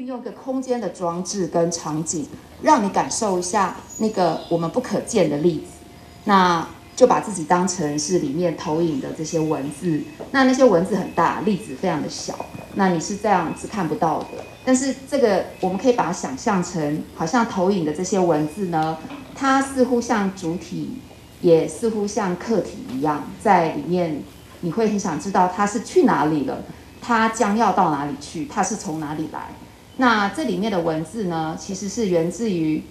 运用一个空间的装置跟场景，让你感受一下那个我们不可见的粒子。那就把自己当成是里面投影的这些文字，那些文字很大，粒子非常的小，那你是这样子看不到的。但是这个我们可以把它想象成，好像投影的这些文字呢，它似乎像主体，也似乎像客体一样，在里面你会很想知道它是去哪里了，它将要到哪里去，它是从哪里来。那这里面的文字呢，其实是源自于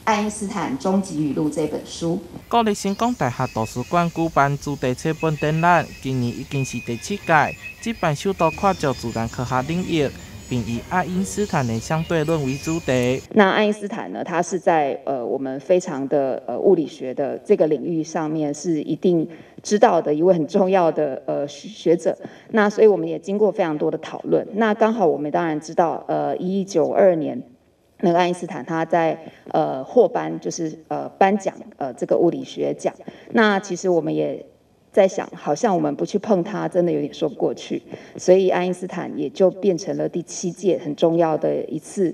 爱因斯坦《终极语录》这本书。国立成功大学图书馆举办主题册本展览，今年已经是第7届，这办首度跨足自然科学领域，并以爱因斯坦的相对论为主题。那爱因斯坦呢，他是在我们非常的物理学的这个领域上面是一定知道的一位很重要的学者。那所以我们也经过非常多的讨论。那刚好我们当然知道，1992年。那个爱因斯坦他在获颁就是颁奖这个物理学奖。那其实我们也在想，好像我们不去碰它，真的有点说不过去。所以爱因斯坦也就变成了第7届很重要的一次，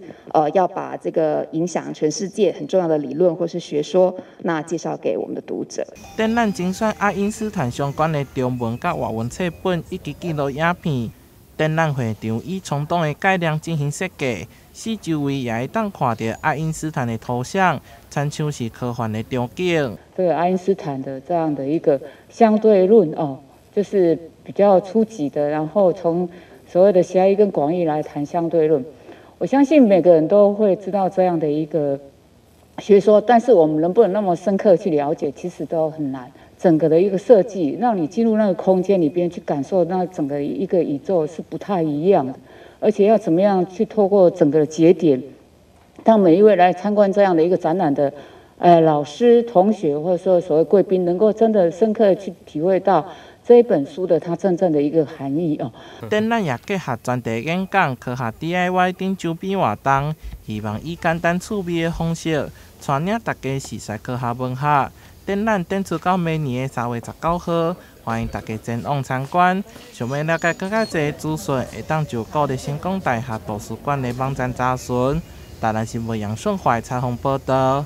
要把这个影响全世界很重要的理论或是学说，那介绍给我们的读者。展览精选爱因斯坦相关的中文甲外文册本以及纪录影片。展览会场以冲动的概念进行设计，四周围也会当看到爱因斯坦的图像，参像是科幻的场景。这个爱因斯坦的这样的一个相对论就是比较初级的，然后从所谓的狭义跟广义来谈相对论。我相信每个人都会知道这样的一个学说，但是我们能不能那么深刻去了解，其实都很难。整个的一个设计，让你进入那个空间里边去感受那整个一个宇宙是不太一样的，而且要怎么样去透过整个的节点，让每一位来参观这样的一个展览的老师、同学或者说所谓贵宾，能够真的深刻的去体会到这一本书的它真正的一个含义哦。展览也结合专题演讲、科学 DIY 等周边活动，希望以简单趣味的方式，带领大家熟悉科学文学。展览展出到明年的3月19号，欢迎大家前往参观。想要了解更加多资讯，会当就国立成功大学图书馆的网站查询。台南新闻杨顺怀采访报道。